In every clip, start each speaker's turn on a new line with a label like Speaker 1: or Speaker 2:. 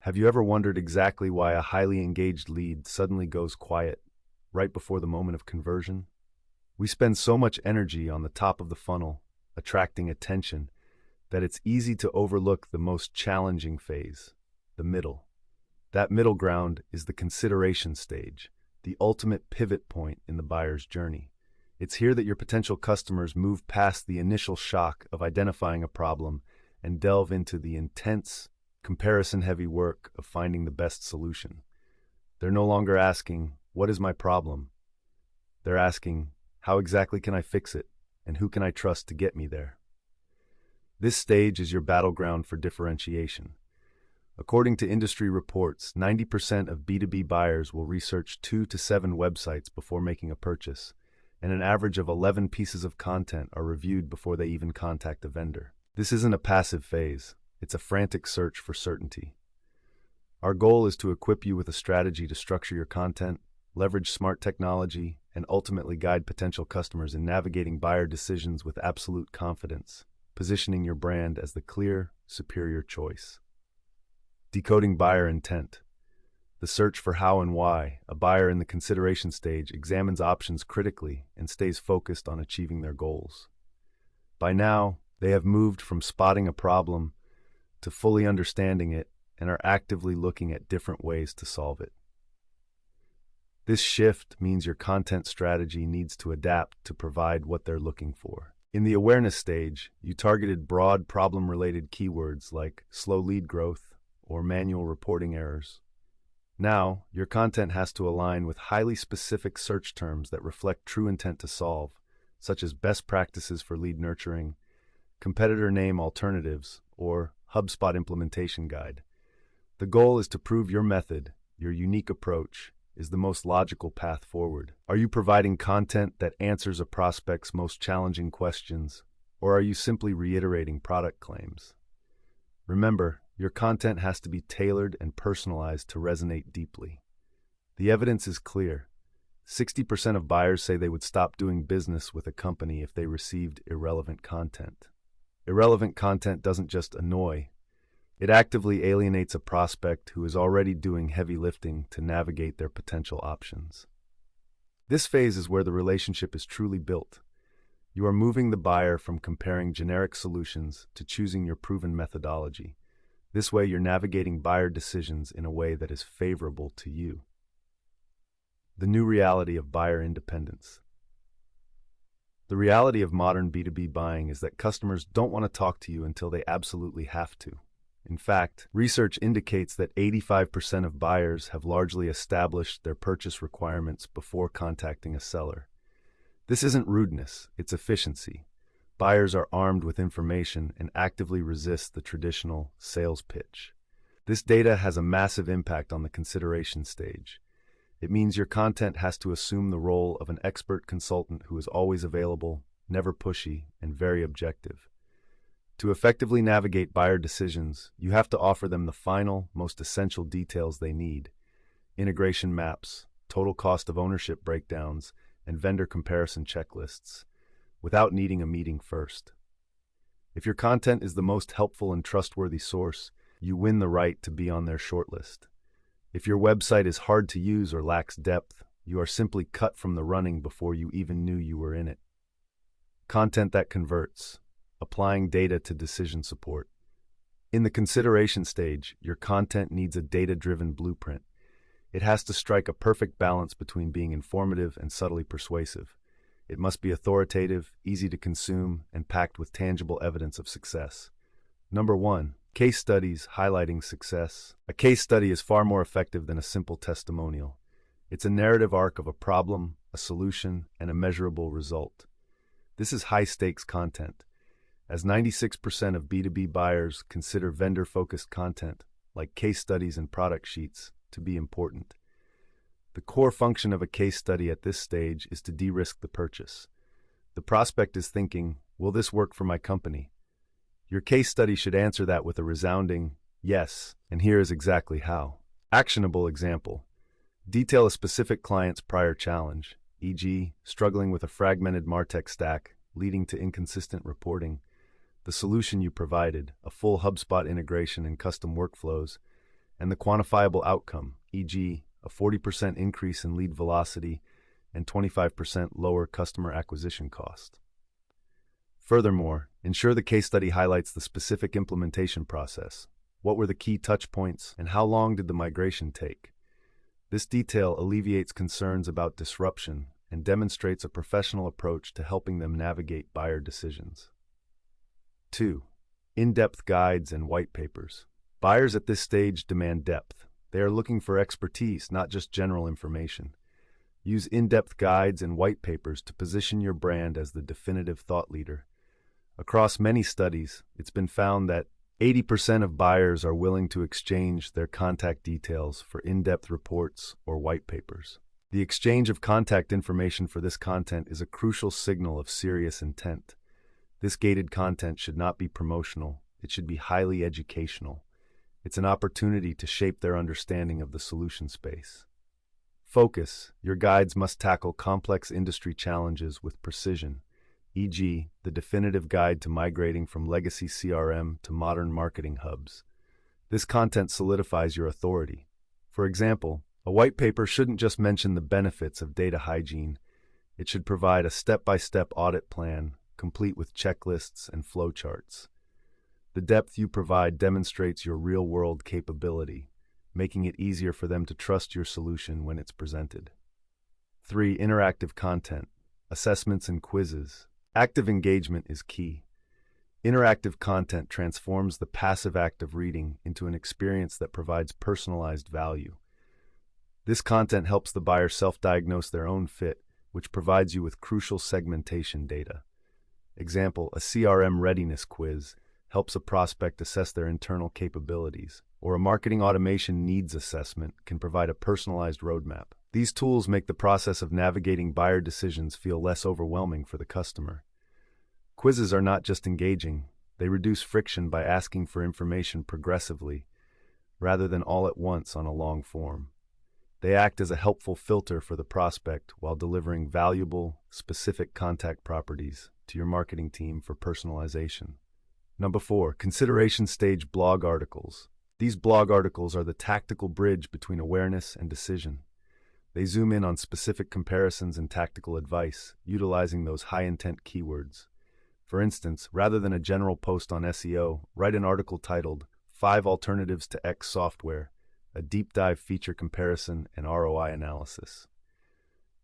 Speaker 1: Have you ever wondered exactly why a highly engaged lead suddenly goes quiet right before the moment of conversion? We spend so much energy on the top of the funnel, attracting attention, that it's easy to overlook the most challenging phase, the middle. That middle ground is the consideration stage, the ultimate pivot point in the buyer's journey. It's here that your potential customers move past the initial shock of identifying a problem and delve into the intense, comparison-heavy work of finding the best solution. They're no longer asking, "What is my problem?" They're asking, "How exactly can I fix it, and who can I trust to get me there?" This stage is your battleground for differentiation. According to industry reports, 90% of B2B buyers will research 2 to 7 websites before making a purchase, and an average of 11 pieces of content are reviewed before they even contact a vendor. This isn't a passive phase, it's a frantic search for certainty. Our goal is to equip you with a strategy to structure your content, leverage smart technology, and ultimately guide potential customers in navigating buyer decisions with absolute confidence, positioning your brand as the clear, superior choice. Decoding buyer intent. The search for how and why. A buyer in the consideration stage examines options critically and stays focused on achieving their goals. By now, they have moved from spotting a problem to fully understanding it and are actively looking at different ways to solve it. This shift means your content strategy needs to adapt to provide what they're looking for. In the awareness stage, you targeted broad problem-related keywords like slow lead growth or manual reporting errors. Now, your content has to align with highly specific search terms that reflect true intent to solve, such as best practices for lead nurturing, competitor name alternatives, or HubSpot implementation guide. The goal is to prove your method, your unique approach, is the most logical path forward. Are you providing content that answers a prospect's most challenging questions, or are you simply reiterating product claims? Remember, your content has to be tailored and personalized to resonate deeply. The evidence is clear. 60% of buyers say they would stop doing business with a company if they received irrelevant content. Irrelevant content doesn't just annoy, it actively alienates a prospect who is already doing heavy lifting to navigate their potential options. This phase is where the relationship is truly built. You are moving the buyer from comparing generic solutions to choosing your proven methodology. This way, you're navigating buyer decisions in a way that is favorable to you. The new reality of buyer independence. The reality of modern B2B buying is that customers don't want to talk to you until they absolutely have to. In fact, research indicates that 85% of buyers have largely established their purchase requirements before contacting a seller. This isn't rudeness, it's efficiency. Buyers are armed with information and actively resist the traditional sales pitch. This data has a massive impact on the consideration stage. It means your content has to assume the role of an expert consultant who is always available, never pushy, and very objective. To effectively navigate buyer decisions, you have to offer them the final, most essential details they need: integration maps, total cost of ownership breakdowns, and vendor comparison checklists, without needing a meeting first. If your content is the most helpful and trustworthy source, you win the right to be on their shortlist. If your website is hard to use or lacks depth, you are simply cut from the running before you even knew you were in it. Content that converts. Applying data to decision support. In the consideration stage, your content needs a data-driven blueprint. It has to strike a perfect balance between being informative and subtly persuasive. It must be authoritative, easy to consume, and packed with tangible evidence of success. Number 1. Case studies highlighting success. A case study is far more effective than a simple testimonial. It's a narrative arc of a problem, a solution, and a measurable result. This is high-stakes content, as 96% of B2B buyers consider vendor-focused content, like case studies and product sheets, to be important. The core function of a case study at this stage is to de-risk the purchase. The prospect is thinking, will this work for my company? Your case study should answer that with a resounding yes, and here is exactly how. Actionable example. Detail a specific client's prior challenge, e.g., struggling with a fragmented MarTech stack, leading to inconsistent reporting. The solution you provided, a full HubSpot integration and custom workflows, and the quantifiable outcome, e.g., a 40% increase in lead velocity and 25% lower customer acquisition cost. Furthermore, ensure the case study highlights the specific implementation process. What were the key touch points, and how long did the migration take? This detail alleviates concerns about disruption and demonstrates a professional approach to helping them navigate buyer decisions. 2. In-depth guides and white papers. Buyers at this stage demand depth. They are looking for expertise, not just general information. Use in-depth guides and white papers to position your brand as the definitive thought leader. Across many studies, it's been found that 80% of buyers are willing to exchange their contact details for in-depth reports or white papers. The exchange of contact information for this content is a crucial signal of serious intent. This gated content should not be promotional. It should be highly educational. It's an opportunity to shape their understanding of the solution space. Focus. Your guides must tackle complex industry challenges with precision, e.g., the definitive guide to migrating from legacy CRM to modern marketing hubs. This content solidifies your authority. For example, a white paper shouldn't just mention the benefits of data hygiene. It should provide a step-by-step audit plan, complete with checklists and flowcharts. The depth you provide demonstrates your real-world capability, making it easier for them to trust your solution when it's presented. 3. Interactive content, assessments and quizzes. Active engagement is key. Interactive content transforms the passive act of reading into an experience that provides personalized value. This content helps the buyer self-diagnose their own fit, which provides you with crucial segmentation data. Example, a CRM readiness quiz helps a prospect assess their internal capabilities, or a marketing automation needs assessment can provide a personalized roadmap. These tools make the process of navigating buyer decisions feel less overwhelming for the customer. Quizzes are not just engaging, they reduce friction by asking for information progressively, rather than all at once on a long form. They act as a helpful filter for the prospect while delivering valuable, specific contact properties to your marketing team for personalization. Number 4, consideration stage blog articles. These blog articles are the tactical bridge between awareness and decision. They zoom in on specific comparisons and tactical advice, utilizing those high-intent keywords. For instance, rather than a general post on SEO, write an article titled 5 Alternatives to X Software, a deep dive feature comparison and ROI analysis.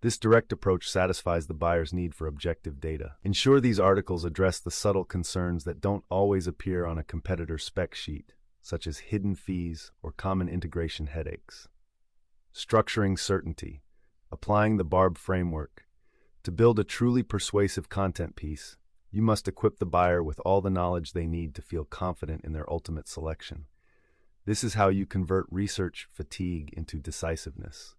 Speaker 1: This direct approach satisfies the buyer's need for objective data. Ensure these articles address the subtle concerns that don't always appear on a competitor's spec sheet, such as hidden fees or common integration headaches. Structuring certainty. Applying the BARB framework. To build a truly persuasive content piece, you must equip the buyer with all the knowledge they need to feel confident in their ultimate selection. This is how you convert research fatigue into decisiveness.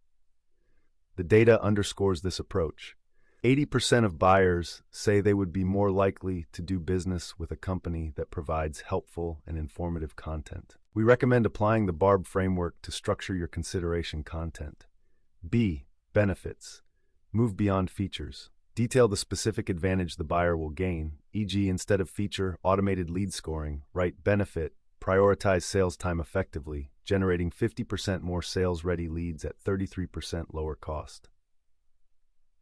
Speaker 1: The data underscores this approach. 80% of buyers say they would be more likely to do business with a company that provides helpful and informative content. We recommend applying the BARB framework to structure your consideration content. B. Benefits. Move beyond features. Detail the specific advantage the buyer will gain, e.g., instead of feature, automated lead scoring, write benefit, prioritize sales time effectively, generating 50% more sales-ready leads at 33% lower cost.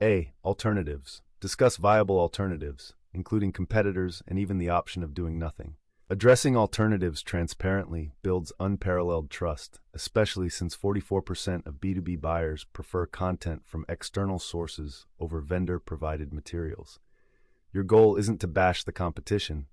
Speaker 1: A. Alternatives. Discuss viable alternatives, including competitors and even the option of doing nothing. Addressing alternatives transparently builds unparalleled trust, especially since 44% of B2B buyers prefer content from external sources over vendor-provided materials. Your goal isn't to bash the competition,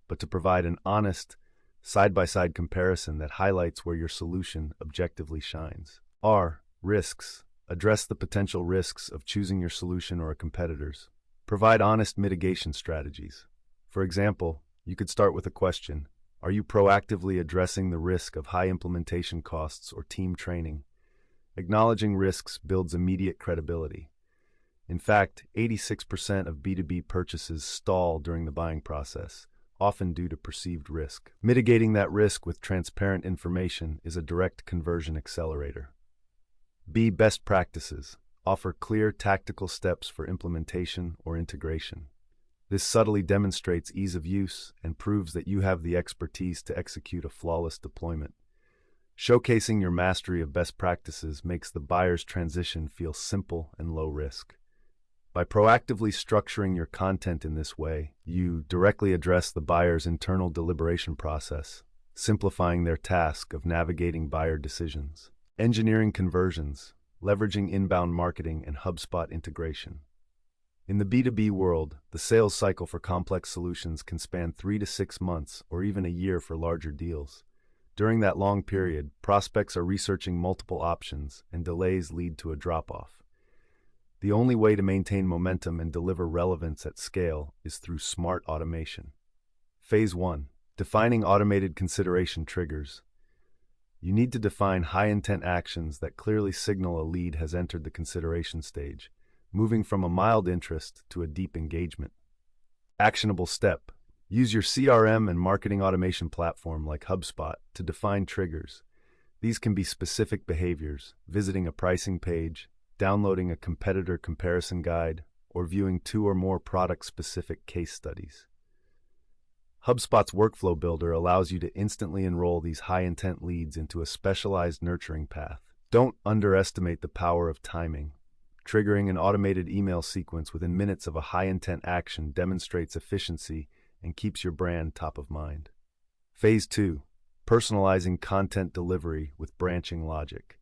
Speaker 1: but to provide an honest, side-by-side comparison that highlights where your solution objectively shines. R. Risks. Address the potential risks of choosing your solution or a competitor's. Provide honest mitigation strategies. For example, you could start with a question: are you proactively addressing the risk of high implementation costs or team training? Acknowledging risks builds immediate credibility. In fact, 86% of B2B purchases stall during the buying process, often due to perceived risk. Mitigating that risk with transparent information is a direct conversion accelerator. B. Best practices. Offer clear tactical steps for implementation or integration. This subtly demonstrates ease of use and proves that you have the expertise to execute a flawless deployment. Showcasing your mastery of best practices makes the buyer's transition feel simple and low risk. By proactively structuring your content in this way, you directly address the buyer's internal deliberation process, simplifying their task of navigating buyer decisions. Engineering conversions, leveraging inbound marketing and HubSpot integration. In the B2B world, the sales cycle for complex solutions can span 3 to 6 months or even a year for larger deals. During that long period, prospects are researching multiple options, and delays lead to a drop-off. The only way to maintain momentum and deliver relevance at scale is through smart automation. Phase 1. Defining automated consideration triggers. You need to define high-intent actions that clearly signal a lead has entered the consideration stage, moving from a mild interest to a deep engagement. Actionable step. Use your CRM and marketing automation platform like HubSpot to define triggers. These can be specific behaviors, visiting a pricing page, downloading a competitor comparison guide, or viewing 2 or more product-specific case studies. HubSpot's workflow builder allows you to instantly enroll these high-intent leads into a specialized nurturing path. Don't underestimate the power of timing. Triggering an automated email sequence within minutes of a high-intent action demonstrates efficiency and keeps your brand top of mind. Phase 2. Personalizing content delivery with branching logic.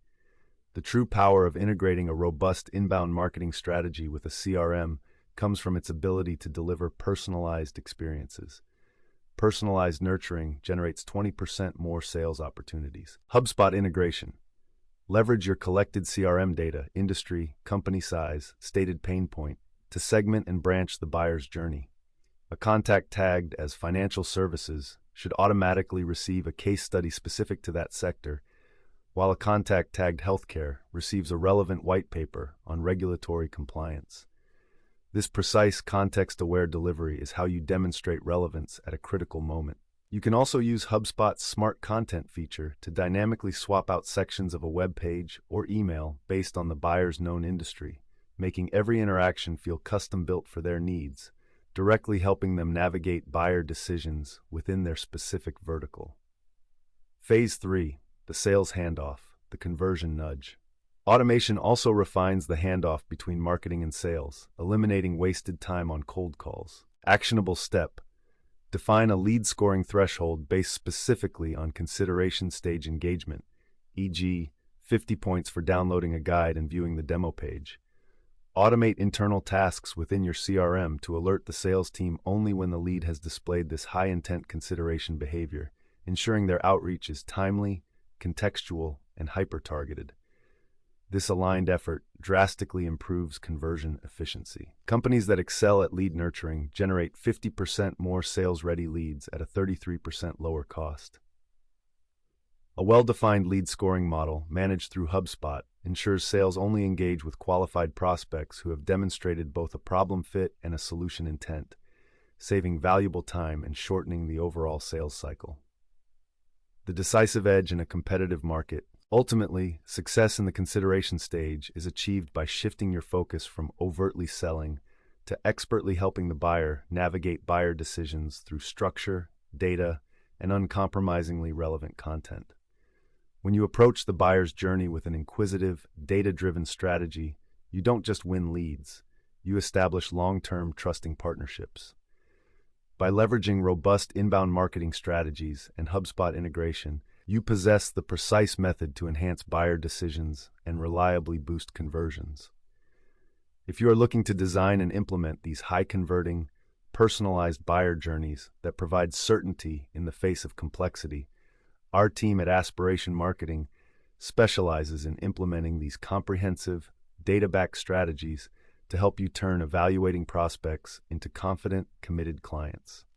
Speaker 1: The true power of integrating a robust inbound marketing strategy with a CRM comes from its ability to deliver personalized experiences. Personalized nurturing generates 20% more sales opportunities. HubSpot integration. Leverage your collected CRM data, industry, company size, stated pain point, to segment and branch the buyer's journey. A contact tagged as financial services should automatically receive a case study specific to that sector, while a contact tagged healthcare receives a relevant white paper on regulatory compliance. This precise, context-aware delivery is how you demonstrate relevance at a critical moment. You can also use HubSpot's Smart Content feature to dynamically swap out sections of a web page or email based on the buyer's known industry, making every interaction feel custom-built for their needs, directly helping them navigate buyer decisions within their specific vertical. Phase 3. The sales handoff, the conversion nudge. Automation also refines the handoff between marketing and sales, eliminating wasted time on cold calls. Actionable step. Define a lead scoring threshold based specifically on consideration stage engagement, e.g., 50 points for downloading a guide and viewing the demo page. Automate internal tasks within your CRM to alert the sales team only when the lead has displayed this high-intent consideration behavior, ensuring their outreach is timely, contextual, and hyper-targeted. This aligned effort drastically improves conversion efficiency. Companies that excel at lead nurturing generate 50% more sales-ready leads at a 33% lower cost. A well-defined lead scoring model, managed through HubSpot, ensures sales only engage with qualified prospects who have demonstrated both a problem fit and a solution intent, saving valuable time and shortening the overall sales cycle. The decisive edge in a competitive market. Ultimately, success in the consideration stage is achieved by shifting your focus from overtly selling to expertly helping the buyer navigate buyer decisions through structure, data, and uncompromisingly relevant content. When you approach the buyer's journey with an inquisitive, data-driven strategy, you don't just win leads, you establish long-term trusting partnerships. By leveraging robust inbound marketing strategies and HubSpot integration, you possess the precise method to enhance buyer decisions and reliably boost conversions. If you are looking to design and implement these high-converting, personalized buyer journeys that provide certainty in the face of complexity, our team at Aspiration Marketing specializes in implementing these comprehensive, data-backed strategies to help you turn evaluating prospects into confident, committed clients.